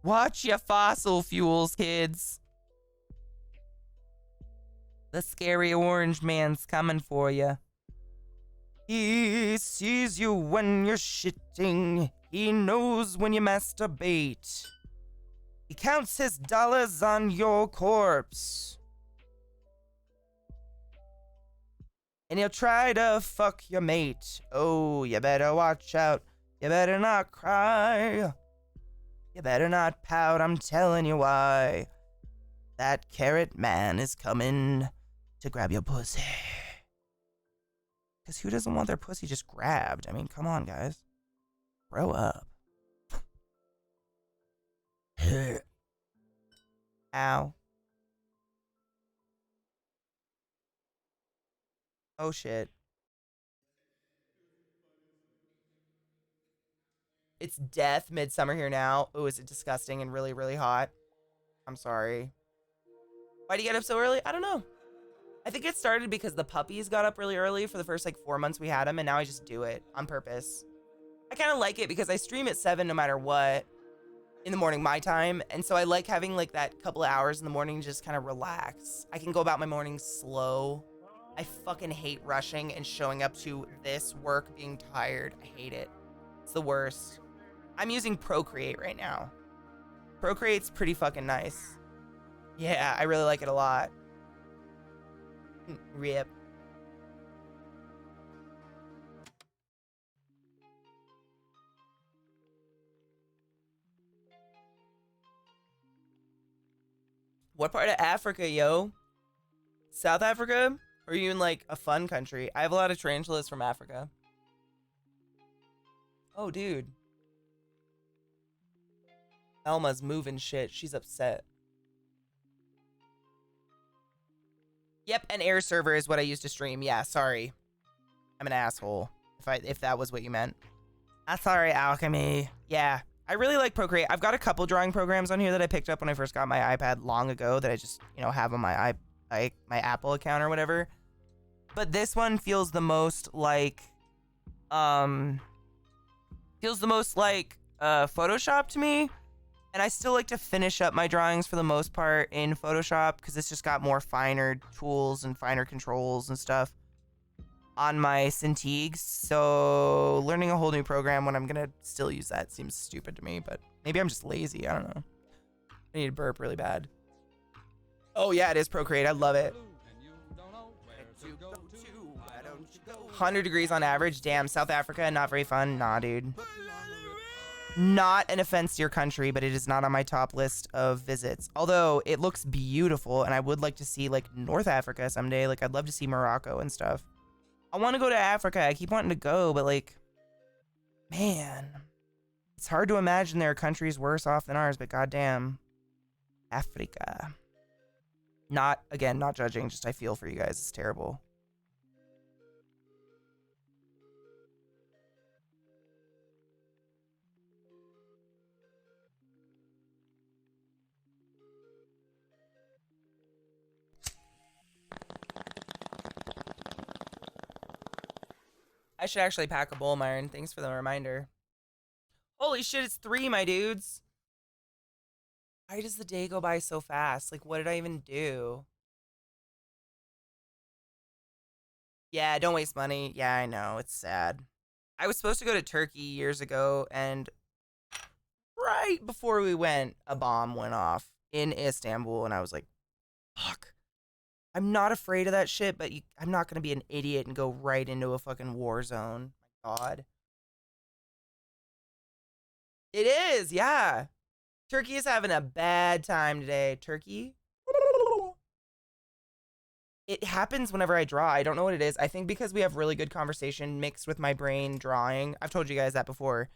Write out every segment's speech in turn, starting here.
Watch your fossil fuels, kids. The scary orange man's coming for you. He sees you when you're shitting. He knows when you masturbate. He counts his dollars on your corpse. And he'll try to fuck your mate. Oh, you better watch out. You better not cry. You better not pout, I'm telling you why. That carrot man is coming to grab your pussy. Because who doesn't want their pussy just grabbed? I mean, come on, guys. Grow up. Ow. Oh, shit. It's death midsummer here now. Oh, is it disgusting and really, really hot? I'm sorry. Why do you get up so early? I don't know. I think it started because the puppies got up really early for the first like 4 months we had them, and now I just do it on purpose. I kind of like it because I stream at 7 no matter what in the morning, my time. And so I like having like that couple of hours in the morning to just kind of relax. I can go about my mornings slow. I fucking hate rushing and showing up to this work being tired. I hate it. It's the worst. I'm using Procreate right now. Procreate's pretty fucking nice. Yeah, I really like it a lot. Rip. What part of Africa, yo? South Africa? Or are you in like a fun country? I have a lot of tarantulas from Africa. Oh, dude. Elma's moving shit. She's upset. Yep, an air server is what I used to stream. Yeah, sorry. I'm an asshole. If that was what you meant. Sorry, Alchemy. Yeah, I really like Procreate. I've got a couple drawing programs on here that I picked up when I first got my iPad long ago that I just, have on my my Apple account or whatever. But this one feels the most like Photoshop to me. And I still like to finish up my drawings for the most part in Photoshop because it's just got more finer tools and finer controls and stuff on my Cintiqs. So learning a whole new program when I'm going to still use that seems stupid to me, but maybe I'm just lazy. I don't know. I need to burp really bad. Oh yeah, it is Procreate. I love it. 100 degrees on average. Damn, South Africa, not very fun. Nah, dude. Not an offense to your country, but it is not on my top list of visits. Although it looks beautiful, and I would like to see like North Africa someday. Like I'd love to see Morocco and stuff. I want to go to Africa. I keep wanting to go, but like, man, it's hard to imagine there are countries worse off than ours. But goddamn, Africa. Not judging. Just I feel for you guys. It's terrible. I should actually pack a bowl, Myron. Thanks for the reminder. Holy shit, it's 3, my dudes. Why does the day go by so fast? Like, what did I even do? Yeah, don't waste money. Yeah, I know. It's sad. I was supposed to go to Turkey years ago, and right before we went, a bomb went off in Istanbul, and I was like, fuck. I'm not afraid of that shit, but I'm not going to be an idiot and go right into a fucking war zone. My God. It is, yeah. Turkey is having a bad time today. Turkey? It happens whenever I draw. I don't know what it is. I think because we have really good conversation mixed with my brain drawing. I've told you guys that before.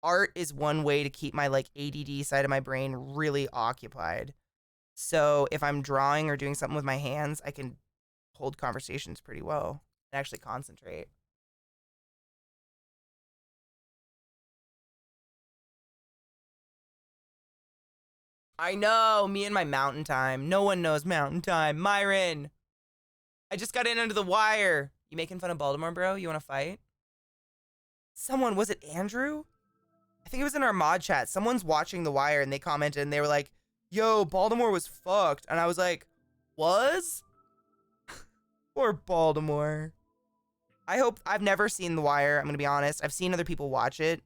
Art is one way to keep my like ADD side of my brain really occupied. So if I'm drawing or doing something with my hands, I can hold conversations pretty well and actually concentrate. I know, me and my mountain time. No one knows mountain time. Myron, I just got in under the wire. You making fun of Baltimore, bro? You want to fight? Someone, was it Andrew? I think it was in our mod chat. Someone's watching The Wire and they commented and they were like, yo, Baltimore was fucked. And I was like, was? Poor Baltimore. I've never seen The Wire. I'm going to be honest. I've seen other people watch it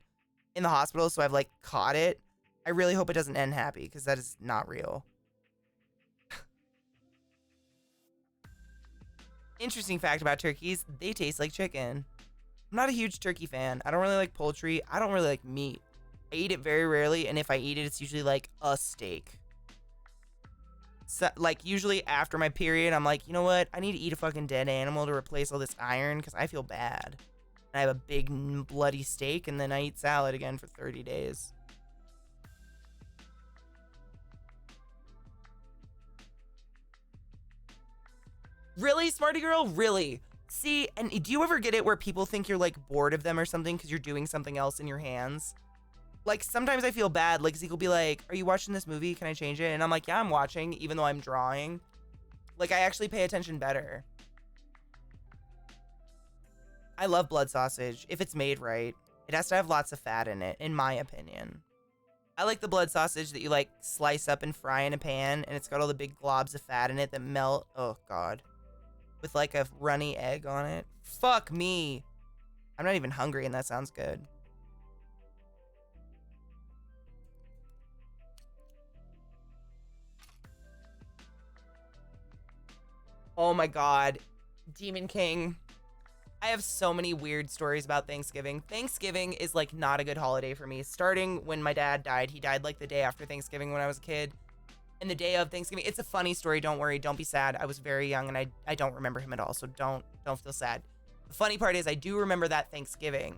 in the hospital, so I've like caught it. I really hope it doesn't end happy because that is not real. Interesting fact about turkeys, they taste like chicken. I'm not a huge turkey fan. I don't really like poultry. I don't really like meat. I eat it very rarely, and if I eat it, it's usually like a steak. So, like, usually after my period, I'm like, you know what? I need to eat a fucking dead animal to replace all this iron because I feel bad. And I have a big bloody steak, and then I eat salad again for 30 days. Really, smarty girl? Really? See, and do you ever get it where people think you're, like, bored of them or something because you're doing something else in your hands? Like, sometimes I feel bad. Like, Zeke will be like, are you watching this movie? Can I change it? And I'm like, yeah, I'm watching, even though I'm drawing. Like, I actually pay attention better. I love blood sausage, if it's made right. It has to have lots of fat in it, in my opinion. I like the blood sausage that you, like, slice up and fry in a pan, and it's got all the big globs of fat in it that melt. Oh, God. With, like, a runny egg on it. Fuck me. I'm not even hungry, and that sounds good. Oh my God. Demon King. I have so many weird stories about Thanksgiving. Thanksgiving is like not a good holiday for me. Starting when my dad died. He died like the day after Thanksgiving when I was a kid. And the day of Thanksgiving, it's a funny story. Don't worry. Don't be sad. I was very young and I don't remember him at all. So don't feel sad. The funny part is I do remember that Thanksgiving.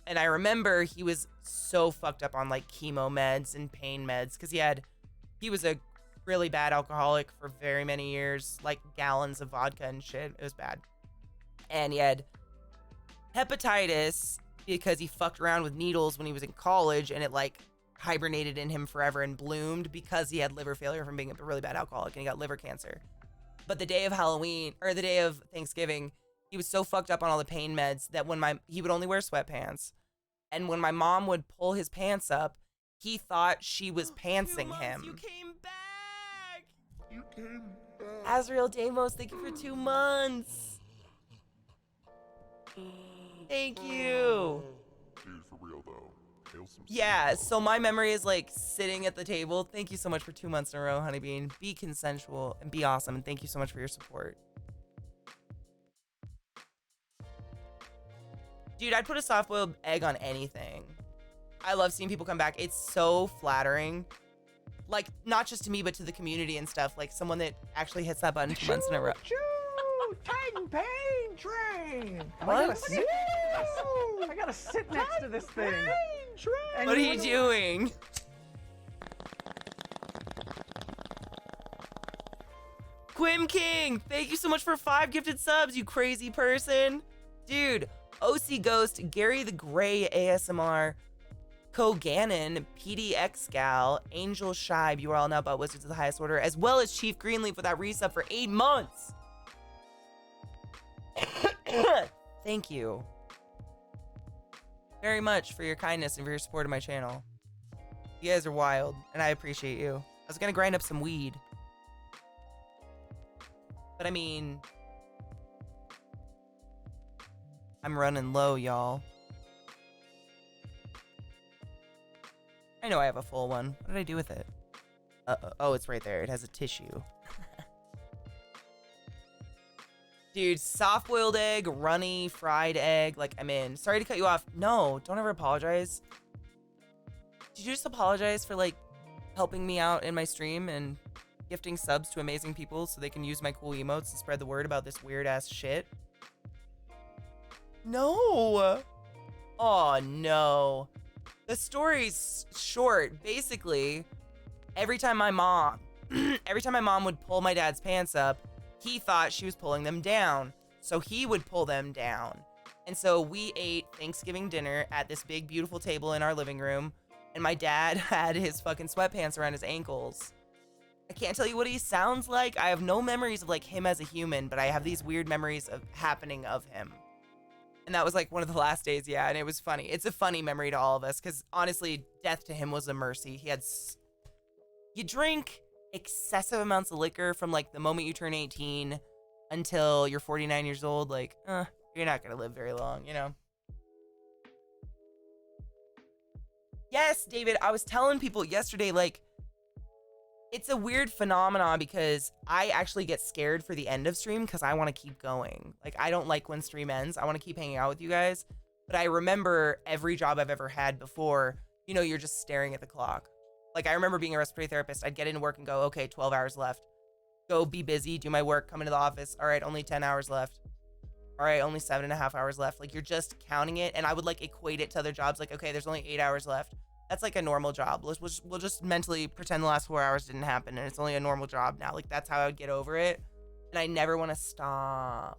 And I remember he was so fucked up on like chemo meds and pain meds because he was a really bad alcoholic for very many years, like gallons of vodka and shit. It was bad. And he had hepatitis because he fucked around with needles when he was in college and it like hibernated in him forever and bloomed because he had liver failure from being a really bad alcoholic and he got liver cancer. But the day of Halloween or the day of Thanksgiving, he was so fucked up on all the pain meds that he would only wear sweatpants. And when my mom would pull his pants up, he thought she was pantsing him. You came back. You came back. Azrael Damos, thank you for 2 months. Thank you. Dude, for real though. Yeah, so my memory is like sitting at the table. Thank you so much for 2 months in a row, Honeybean. Be consensual and be awesome. And thank you so much for your support. Dude, I'd put a soft-boiled egg on anything. I love seeing people come back. It's so flattering. Like, not just to me, but to the community and stuff. Like, someone that actually hits that button 2 months in a row. Titan pain train. What? I gotta sit next to this thing. What are you doing? Quim King, thank you so much for 5 gifted subs, you crazy person. Dude, OC Ghost, Gary the Gray ASMR, Koganon, PDX Gal, Angel Shibe, you are all now about Wizards of the Highest Order, as well as Chief Greenleaf with that resub for 8 months. Thank you very much for your kindness and for your support of my channel. You guys are wild, and I appreciate you. I was gonna grind up some weed. But I mean, I'm running low, y'all. I know I have a full one. What did I do with it? Oh, it's right there. It has a tissue. Dude, soft-boiled egg, runny, fried egg. Like, I'm in. Sorry to cut you off. No, don't ever apologize. Did you just apologize for, like, helping me out in my stream and gifting subs to amazing people so they can use my cool emotes and spread the word about this weird-ass shit? No. Oh, no. The story's short. Basically, every time my mom would pull my dad's pants up, he thought she was pulling them down. So he would pull them down. And so we ate Thanksgiving dinner at this big, beautiful table in our living room. And my dad had his fucking sweatpants around his ankles. I can't tell you what he sounds like. I have no memories of like him as a human, but I have these weird memories of happening of him. And that was like one of the last days, yeah, and it was funny. It's a funny memory to all of us because honestly, death to him was a mercy. You drink excessive amounts of liquor from like the moment you turn 18 until you're 49 years old, like, you're not gonna live very long, you know? Yes, David, I was telling people yesterday, like, it's a weird phenomenon because I actually get scared for the end of stream because I want to keep going. Like, I don't like when stream ends. I want to keep hanging out with you guys. But I remember every job I've ever had before, you know, you're just staring at the clock. Like, I remember being a respiratory therapist. I'd get into work and go, okay, 12 hours left. Go be busy, do my work, come into the office. All right, only 10 hours left. All right, only 7.5 hours left. Like, you're just counting it. And I would, like, equate it to other jobs. Like, okay, there's only 8 hours left. That's like a normal job. We'll just mentally pretend the last 4 hours didn't happen and it's only a normal job now. Like, that's how I would get over it. And I never want to stop.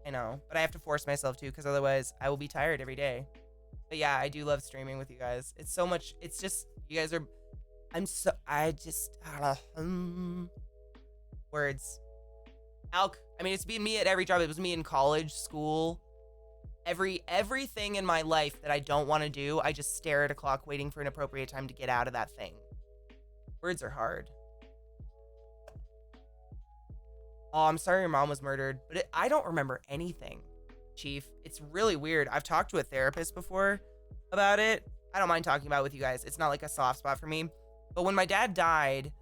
I know, but I have to force myself to because otherwise I will be tired every day. But yeah, I do love streaming with you guys. It's so much. It's just, you guys are, words. Alk, I mean, it's been me at every job. It was me in college, school. Everything in my life that I don't want to do, I just stare at a clock waiting for an appropriate time to get out of that thing. Words are hard. Oh, I'm sorry your mom was murdered, but I don't remember anything, Chief. It's really weird. I've talked to a therapist before about it. I don't mind talking about it with you guys. It's not like a soft spot for me. But when my dad died,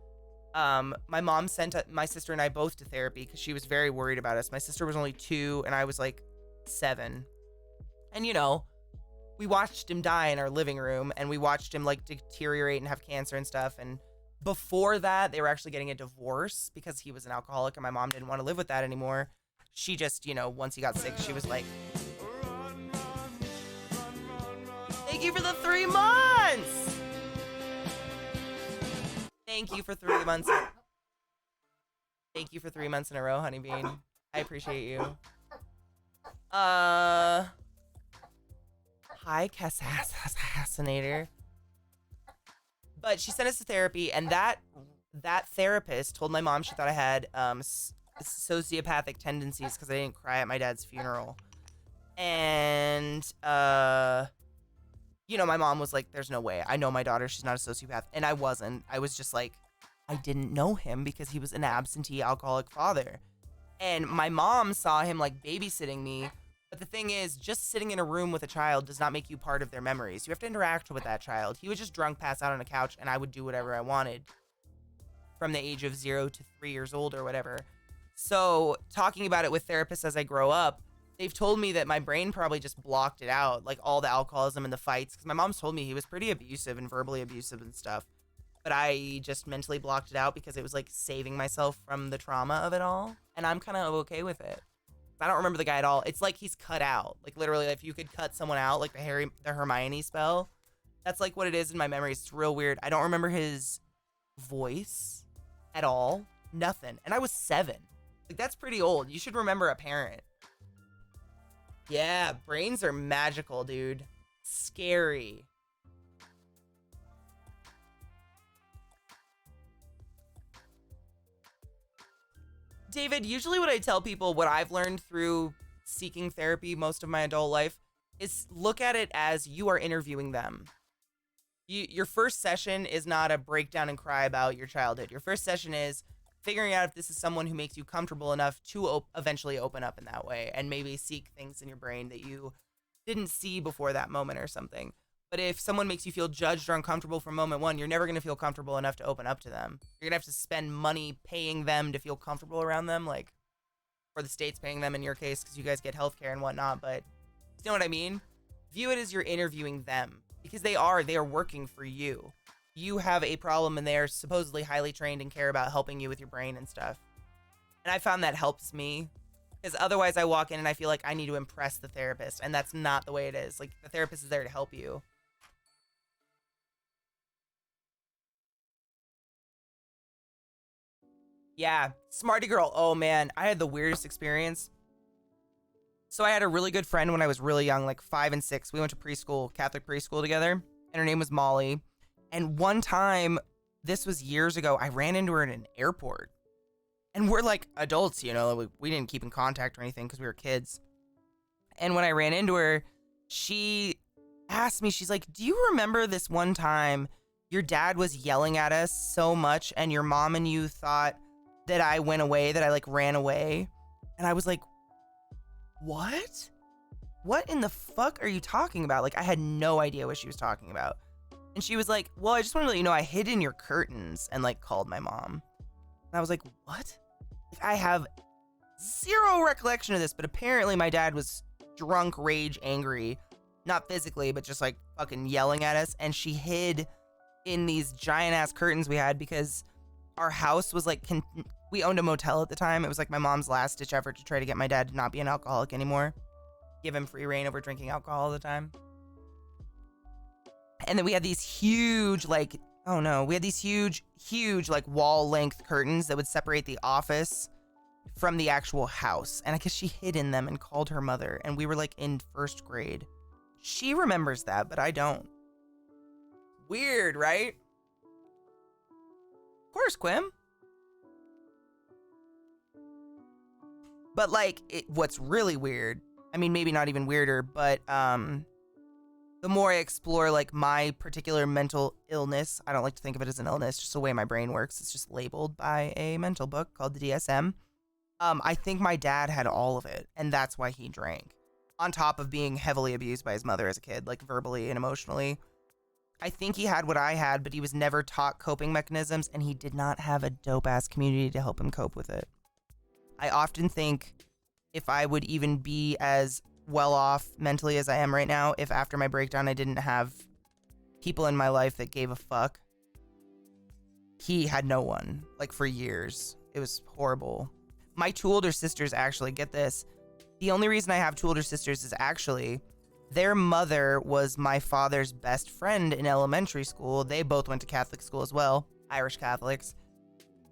my mom sent my sister and I both to therapy because she was very worried about us. My sister was only 2 and I was like 7. And, you know, we watched him die in our living room and we watched him like deteriorate and have cancer and stuff. And before that, they were actually getting a divorce because he was an alcoholic and my mom didn't want to live with that anymore. She just, you know, once he got sick, she was like, thank you for the 3 months. Thank you for 3 months. Thank you for 3 months in a row, Honeybean. I appreciate you. Hi, Assassinator. But she sent us to therapy, and that therapist told my mom she thought I had sociopathic tendencies because I didn't cry at my dad's funeral. And, you know, my mom was like, there's no way. I know my daughter. She's not a sociopath. And I wasn't. I was just like, I didn't know him because he was an absentee alcoholic father. And my mom saw him, like, babysitting me. But the thing is, just sitting in a room with a child does not make you part of their memories. You have to interact with that child. He was just drunk, pass out on a couch, and I would do whatever I wanted from the age of 0 to 3 years old or whatever. So talking about it with therapists as I grow up, they've told me that my brain probably just blocked it out, like all the alcoholism and the fights. Because my mom's told me he was pretty abusive and verbally abusive and stuff. But I just mentally blocked it out because it was like saving myself from the trauma of it all. And I'm kind of okay with it. I don't remember the guy at all. It's like he's cut out. Like literally, if you could cut someone out, like the Hermione spell, that's like what it is in my memories. It's real weird. I don't remember his voice at all. Nothing. And I was 7. Like that's pretty old. You should remember a parent. Yeah, brains are magical, dude. Scary. David, usually what I tell people, what I've learned through seeking therapy most of my adult life, is look at it as you are interviewing them. Your first session is not a breakdown and cry about your childhood. Your first session is figuring out if this is someone who makes you comfortable enough to eventually open up in that way and maybe seek things in your brain that you didn't see before that moment or something. But if someone makes you feel judged or uncomfortable from moment one, you're never going to feel comfortable enough to open up to them. You're going to have to spend money paying them to feel comfortable around them, like, or the state's paying them in your case because you guys get healthcare and whatnot. But you know what I mean? View it as you're interviewing them because they are working for you. You have a problem and they are supposedly highly trained and care about helping you with your brain and stuff. And I found that helps me. Because otherwise I walk in and I feel like I need to impress the therapist. And that's not the way it is. Like, the therapist is there to help you. Yeah, smarty girl. Oh, man. I had the weirdest experience. So I had a really good friend when I was really young, like 5 and 6. We went to preschool, Catholic preschool together. And her name was Molly. And one time, this was years ago, I ran into her in an airport. And we're like adults, you know, we didn't keep in contact or anything because we were kids. And when I ran into her, she asked me, she's like, do you remember this one time your dad was yelling at us so much and your mom and you thought that I went away, that I like ran away? And I was like, what? What in the fuck are you talking about? Like, I had no idea what she was talking about. And she was like, well, I just want to let you know I hid in your curtains and like called my mom. And I was like, what? Like, I have zero recollection of this, but apparently my dad was drunk, rage, angry, not physically, but just like fucking yelling at us. And she hid in these giant ass curtains we had because our house was like, we owned a motel at the time. It was like my mom's last ditch effort to try to get my dad to not be an alcoholic anymore. Give him free reign over drinking alcohol all the time. And then we had these huge, like, we had these huge, like wall length curtains that would separate the office from the actual house. And I guess she hid in them and called her mother. And we were like in first grade. She remembers that, but I don't. Weird, right? Of course, Quim. But like, what's really weird, I mean, maybe not even weirder, but the more I explore like my particular mental illness, I don't like to think of it as an illness, just the way my brain works. It's just labeled by a mental book called the DSM. I think my dad had all of it, and that's why he drank. On top of being heavily abused by his mother as a kid, like verbally and emotionally. I think he had what I had, but he was never taught coping mechanisms, and he did not have a dope-ass community to help him cope with it. I often think if I would even be as well off mentally as I am right now, if after my breakdown I didn't have people in my life that gave a fuck. He had no one, like for years. It was horrible. My two older sisters, actually, get this. The only reason I have two older sisters is actually their mother was my father's best friend in elementary school. They both went to Catholic school as well, Irish Catholics.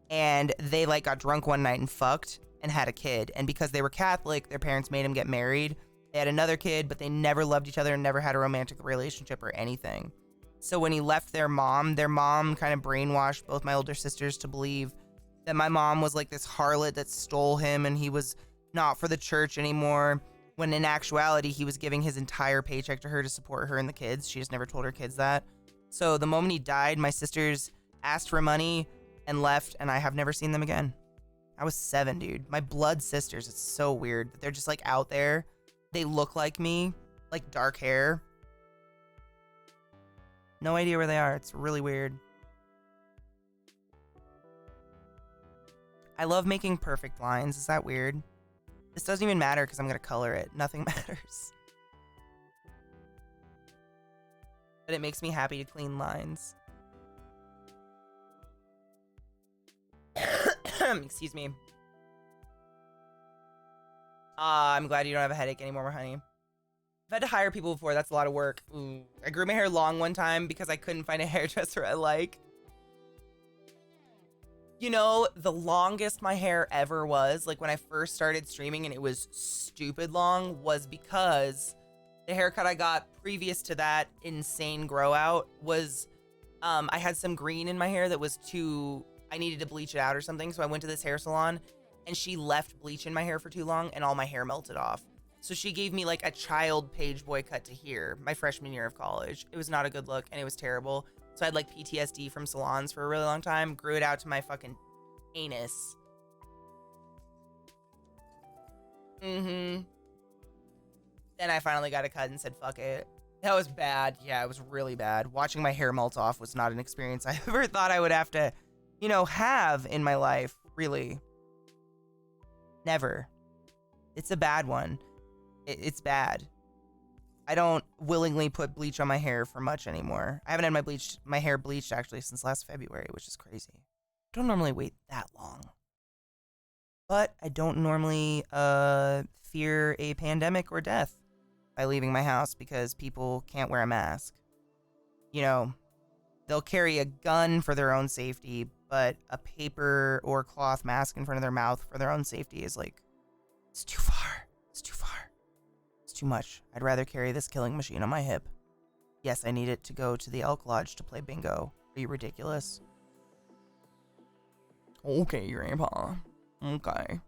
And they like got drunk one night and fucked and had a kid. And because they were Catholic, their parents made them get married. They had another kid, but they never loved each other and never had a romantic relationship or anything. So when he left their mom kind of brainwashed both my older sisters to believe that my mom was like this harlot that stole him and he was not for the church anymore, when in actuality he was giving his entire paycheck to her to support her and the kids. She just never told her kids that. So the moment he died, my sisters asked for money and left, and I have never seen them again. I was 7, dude. My blood sisters. It's so weird that they're just like out there. They look like me, like dark hair. No idea where they are. It's really weird. I love making perfect lines. Is that weird? This doesn't even matter because I'm going to color it. Nothing matters. But it makes me happy to clean lines. Excuse me. I'm glad you don't have a headache anymore, honey. I've had to hire people before. That's a lot of work. Ooh. I grew my hair long one time because I couldn't find a hairdresser I like. You know, the longest my hair ever was, like when I first started streaming and it was stupid long, was because the haircut I got previous to that insane grow out was, I had some green in my hair that was I needed to bleach it out or something. So I went to this hair salon and she left bleach in my hair for too long and all my hair melted off. So she gave me like a child page boy cut to here, my freshman year of college. It was not a good look and it was terrible. So I had like PTSD from salons for a really long time. Grew it out to my fucking anus. Then I finally got a cut and said, fuck it. That was bad. Yeah, it was really bad. Watching my hair melt off was not an experience I ever thought I would have to, have in my life. Really. Never. It's a bad one. It's bad. I don't willingly put bleach on my hair for much anymore. I haven't had my hair bleached actually since last February, which is crazy. I don't normally wait that long. But I don't normally fear a pandemic or death by leaving my house because people can't wear a mask. They'll carry a gun for their own safety, but a paper or cloth mask in front of their mouth for their own safety is like, it's too far. It's too far. It's too much. I'd rather carry this killing machine on my hip. Yes, I need it to go to the Elk Lodge to play bingo. Are you ridiculous? Okay, Grandpa. Okay.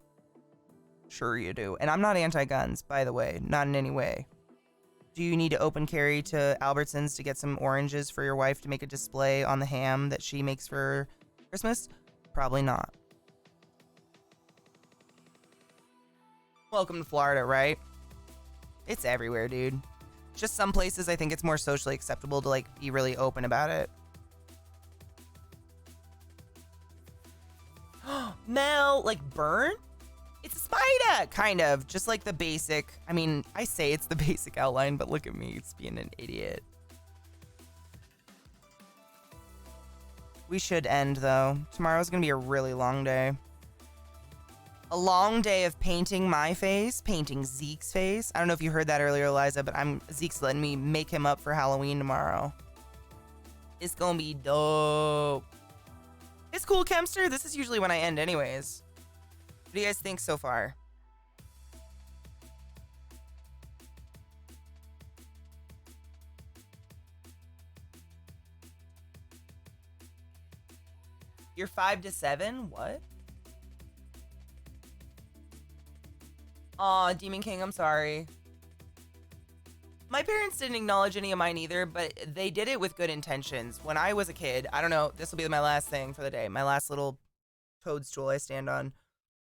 Sure you do. And I'm not anti-guns, by the way. Not in any way. Do you need to open carry to Albertsons to get some oranges for your wife to make a display on the ham that she makes for Christmas? Probably not. Welcome to Florida, right? It's everywhere, dude. Just some places I think it's more socially acceptable to like be really open about it. Mel, like burnt? It's a spider! Kind of. Just like the basic. I mean, I say it's the basic outline, but look at me. It's being an idiot. We should end, though. Tomorrow's gonna be a really long day. A long day of painting my face, painting Zeke's face. I don't know if you heard that earlier, Eliza, but Zeke's letting me make him up for Halloween tomorrow. It's gonna be dope. It's cool, Kemster. This is usually when I end anyways. What do you guys think so far? You're 5 to 7? What? Aw, Demon King, I'm sorry. My parents didn't acknowledge any of mine either, but they did it with good intentions. When I was a kid, I don't know, this will be my last thing for the day, my last little toadstool I stand on.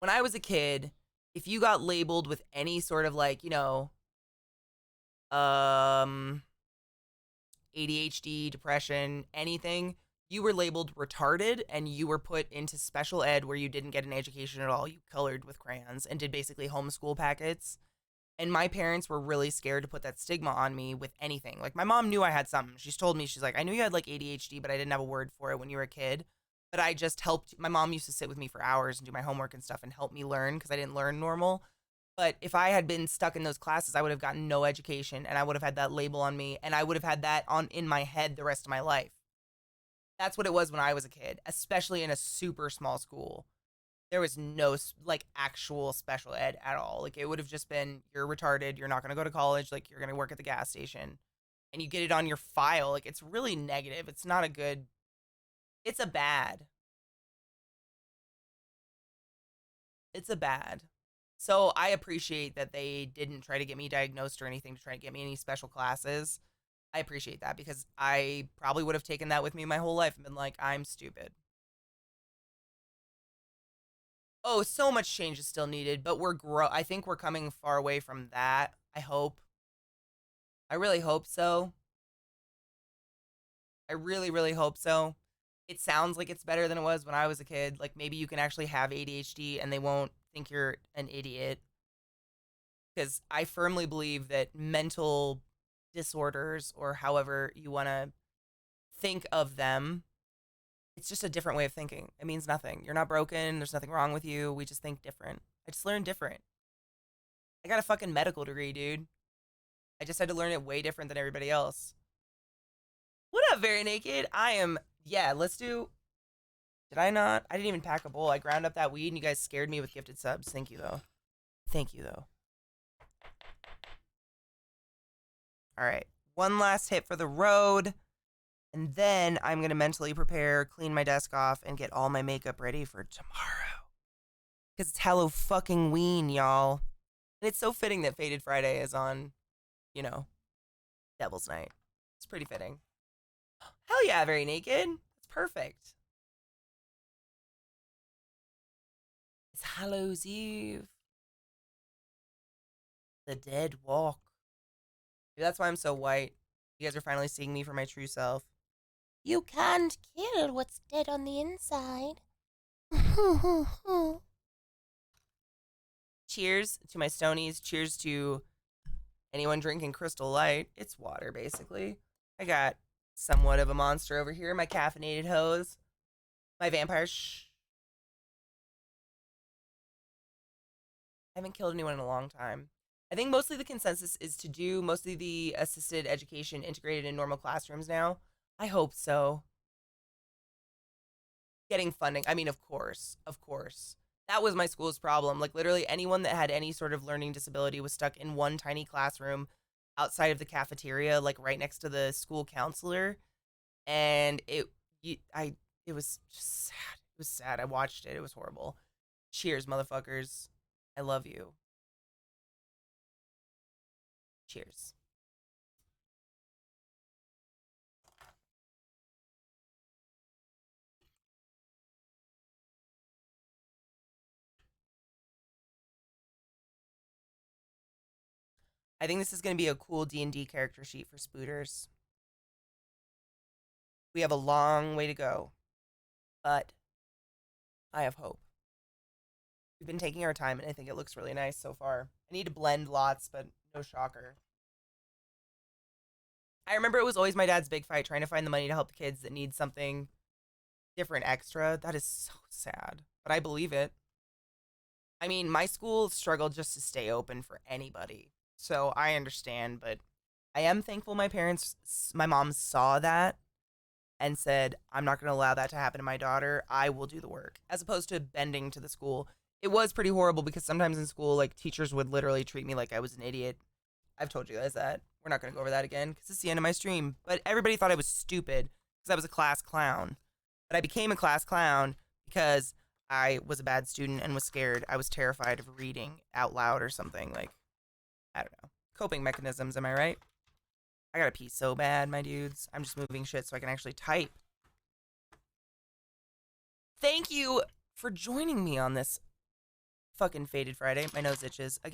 When I was a kid, if you got labeled with any sort of like, you know, ADHD, depression, anything, you were labeled retarded and you were put into special ed where you didn't get an education at all. You colored with crayons and did basically homeschool packets. And my parents were really scared to put that stigma on me with anything. Like my mom knew I had something. She's told me, she's like, I knew you had like ADHD, but I didn't have a word for it when you were a kid. But I just helped. My mom used to sit with me for hours and do my homework and stuff and help me learn because I didn't learn normal. But if I had been stuck in those classes, I would have gotten no education and I would have had that label on me and I would have had that on in my head the rest of my life. That's what it was when I was a kid, especially in a super small school. There was no like actual special ed at all. Like it would have just been, you're retarded, you're not going to go to college, like you're going to work at the gas station and you get it on your file. Like it's really negative. It's not a good, it's a bad. It's a bad. So I appreciate that they didn't try to get me diagnosed or anything to try to get me any special classes. I appreciate that because I probably would have taken that with me my whole life and been like, I'm stupid. Oh, so much change is still needed, but I think we're coming far away from that. I hope. I really hope so. I really, really hope so. It sounds like it's better than it was when I was a kid. Like maybe you can actually have ADHD and they won't think you're an idiot. Because I firmly believe that mental disorders, or however you want to think of them, it's just a different way of thinking. It means nothing. You're not broken. There's nothing wrong with you. We just think different. I just learned different. I got a fucking medical degree, dude. I just had to learn it way different than everybody else. What up, Very Naked? Yeah, let's do... Did I not? I didn't even pack a bowl. I ground up that weed and you guys scared me with gifted subs. Thank you, though. Thank you, though. All right. One last hit for the road. And then I'm going to mentally prepare, clean my desk off, and get all my makeup ready for tomorrow. Because it's Halloween, y'all. And it's so fitting that Faded Friday is on, you know, Devil's Night. It's pretty fitting. Hell yeah, Very Naked. It's perfect. It's Hallows Eve. The Dead Walk. Maybe that's why I'm so white. You guys are finally seeing me for my true self. You can't kill what's dead on the inside. Cheers to my Stonies. Cheers to anyone drinking Crystal Light. It's water, basically. I got somewhat of a monster over here. My caffeinated hose. My vampire. Shh. I haven't killed anyone in a long time. I think mostly the consensus is to do mostly the assisted education integrated in normal classrooms now. I hope so. Getting funding. I mean, of course. Of course. That was my school's problem. Like, literally, anyone that had any sort of learning disability was stuck in one tiny classroom outside of the cafeteria, like right next to the school counselor. And it was just sad. It was sad. I watched it. It was horrible. Cheers, motherfuckers. I love you. Cheers. I think this is going to be a cool D&D character sheet for Spooters. We have a long way to go, but I have hope. We've been taking our time, and I think it looks really nice so far. I need to blend lots, but no shocker. I remember it was always my dad's big fight trying to find the money to help the kids that need something different extra. That is so sad, but I believe it. I mean, my school struggled just to stay open for anybody, so I understand, but I am thankful my mom saw that and said, I'm not going to allow that to happen to my daughter. I will do the work, as opposed to bending to the school. It was pretty horrible because sometimes in school, like, teachers would literally treat me like I was an idiot. I've told you guys that. We're not going to go over that again because it's the end of my stream. But everybody thought I was stupid because I was a class clown. But I became a class clown because I was a bad student and was scared. I was terrified of reading out loud or something. Like, I don't know. Coping mechanisms, am I right? I gotta pee so bad, my dudes. I'm just moving shit so I can actually type. Thank you for joining me on this fucking Faded Friday. My nose itches again.